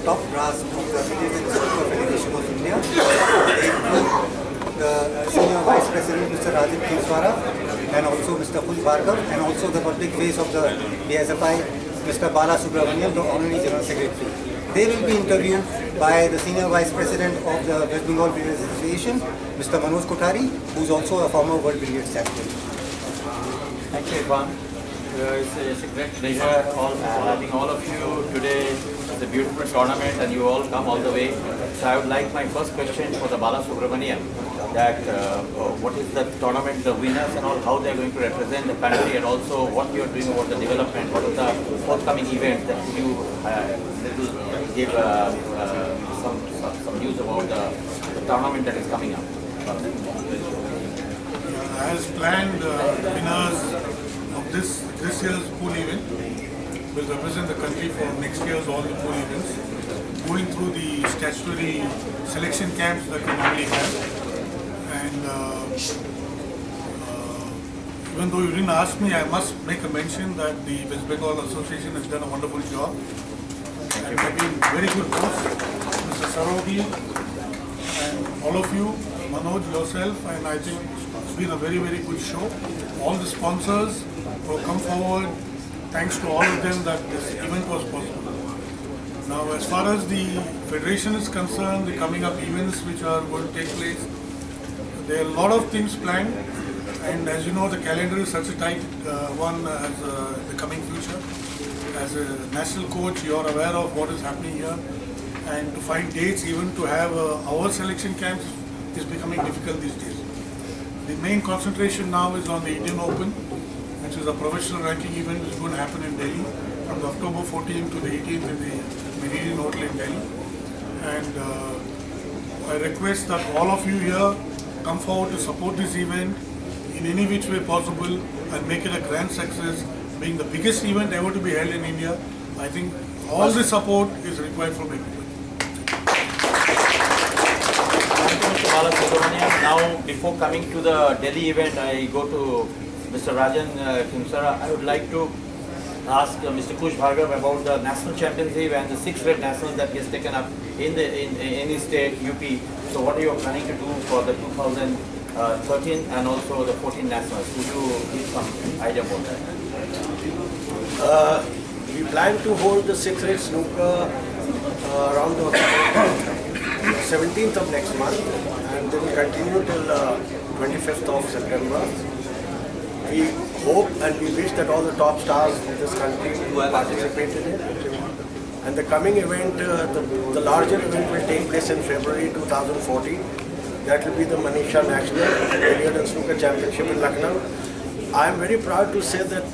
top brass of the Billiards and Snooker Federation of India. They include the Senior Vice President Mr. Rajan Khimswara and also Mr. Kush Bhargav, and also the public face of the BSFI, Mr. Bala Subramaniam, the Honorary General Secretary. They will be interviewed by the Senior Vice President of the West Bengal Billiards Association, Mr. Manoj Kothari, who is also a former World Billiards champion. Thank you, Irfan. It's a great pleasure having all of you today. It's a beautiful tournament and you all come all the way. So I would like my first question for the Bala Subramaniam, that what is the tournament, the winners and all, how they are going to represent the country, and also what you are doing about the development, what are the forthcoming events that you give some news about the tournament that is coming up. As planned, winners of this year's pool event will represent the country for next year's all the pool events, going through the statutory selection camps that we normally have. And even though you didn't ask me, I must make a mention that the West Bengal Association has done a wonderful job and have been very good hosts. Mr. Sarogi and all of you, Manoj, yourself, and I think it's been a very, very good show. All the sponsors who have come forward, thanks to all of them that this event was possible. Now, as far as the Federation is concerned, the coming up events which are going to take place, there are a lot of things planned, and as you know, the calendar is such a tight one as the coming future. As a national coach, you are aware of what is happening here, and to find dates, even to have our selection camps, is becoming difficult these days. The main concentration now is on the Indian Open, which is a professional ranking event which is going to happen in Delhi from October 14th to the 18th in the Meridian Hotel in Delhi. And I request that all of you here come forward to support this event in any which way possible and make it a grand success, being the biggest event ever to be held in India. I think all the support is required from everybody. Mr. Bala Subramaniam. Now, before coming to the Delhi event, I go to Mr. Rajan Khimswara. I would like to ask Mr. Kush Bhargav about the national championship and the 6 red nationals that he has taken up in his state, UP. So, what are you planning to do for the 2013 and also the 14 nationals? Could you give some idea about that? We plan to hold the 6 red snooker around the 17th of next month, and they will continue till 25th of September. We hope and we wish that all the top stars in this country will participate in it. And the coming event, the larger event will take place in February 2014. That will be the Manisha National Billiard and Snooker Championship in Lucknow. I am very proud to say that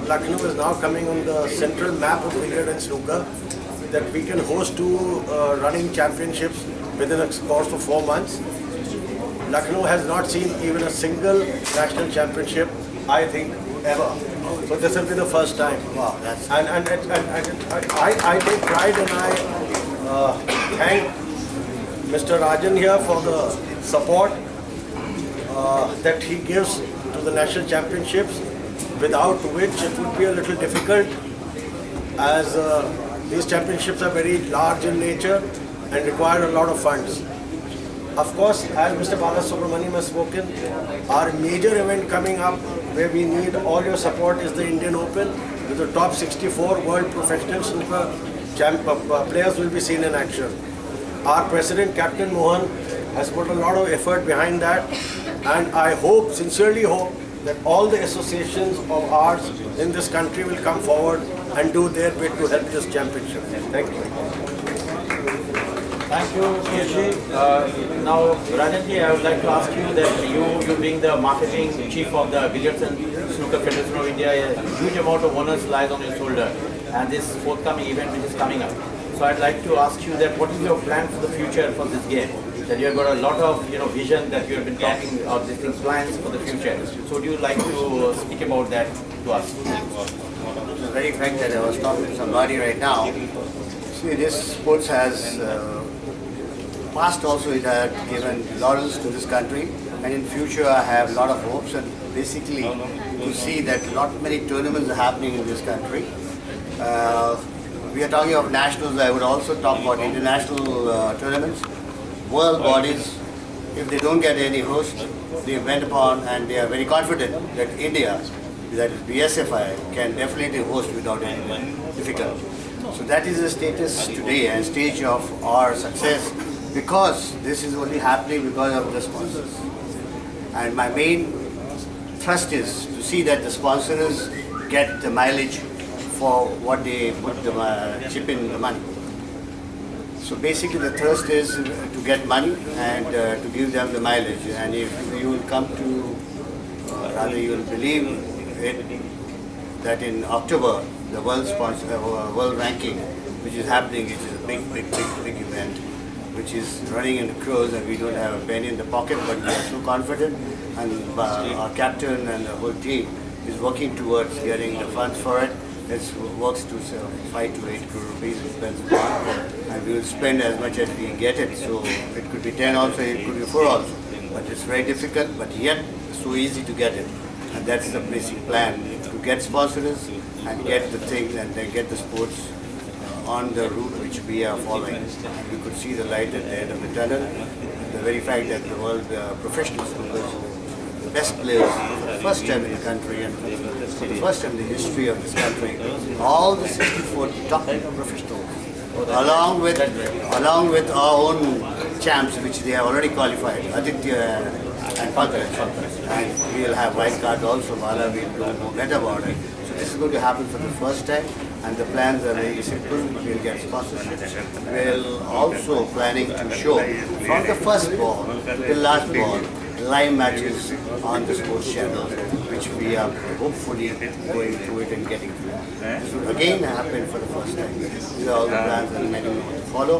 Lucknow is now coming on the central map of billiard and snooker, that we can host 2 running championships within a course of 4 months. Lucknow has not seen even a single national championship, I think, ever. So this will be the first time. Wow, that's And I take pride, and I thank Mr. Rajan here for the support that he gives to the national championships, without which it would be a little difficult, as these championships are very large in nature and require a lot of funds. Of course, as Mr. Bala Subramaniam has spoken, our major event coming up where we need all your support is the Indian Open, with the top 64 world professional snooker players will be seen in action. Our President, Captain Mohan, has put a lot of effort behind that, and I hope, sincerely hope, that all the associations of ours in this country will come forward and do their bit to help this championship. Thank you. Thank you, Kushi. Now, Rajanji, I would like to ask you that you being the marketing chief of the Billiards and Snooker Federation of India, a huge amount of onus lies on your shoulder, and this forthcoming event which is coming up. So I'd like to ask you that what is your plan for the future for this game? That you have got a lot of vision that you have been talking of these things, plans for the future. So would you like to speak about that to us? The very fact that I was talking to somebody right now, see, this sports has past also it had given laurels to this country, and in future I have a lot of hopes, and basically to see that not many tournaments are happening in this country. we are talking of nationals, I would also talk about international tournaments, world bodies. If they don't get any host, they went upon and they are very confident that India, that is BSFI, can definitely host without any difficulty. So that is the status today and stage of our success, because this is only happening because of the sponsors. And my main thrust is to see that the sponsors get the mileage for what they put the chip in the money. So basically the thrust is to get money and to give them the mileage. And if you will come to, rather you will believe it, that in October, the world ranking, which is happening, which is a big event, which is running in the cruise, and we don't have a penny in the pocket, but we are so confident, and our captain and the whole team is working towards getting the funds for it. It works to 5 to 8 crore rupees, it depends upon, and we will spend as much as we get it. So it could be 10 also, it could be 4 also, but it's very difficult, but yet so easy to get it. And that's the basic plan, to get sponsors and get the things and then get the sports on the route which we are following. You could see the light at the end of the tunnel. The very fact that the world professional swimmers, the best players, for the first time in the country and for the first time in the history of this country, all the 64 top professionals, along with our own champs, which they have already qualified, Aditya and Pankaj. And we will have white card also. Bala will know better about it. So this is going to happen for the first time, and the plans are very simple. We'll get sponsorships. We'll also planning to show from the first ball to the last ball live matches on the sports channel, which we are hopefully going through it and getting through. This would again happen for the first time. These are all the plans and many more to follow.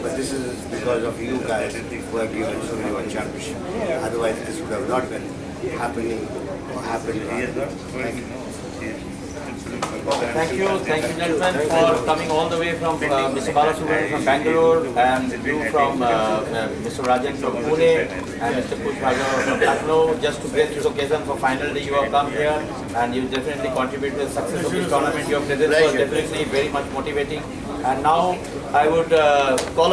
But this is because of you guys who have given so many World Championship. Otherwise, this would have not been happening or happened. Thank you gentlemen for coming all the way from Mr. Balasubramanian from Bangalore, and you from Mr. Rajan from Pune, and Mr. Kush Bhargava from Lucknow, just to grace this occasion for final day you have come here, and you definitely contribute to the success of this tournament. Your presence was definitely very much motivating. And now I would call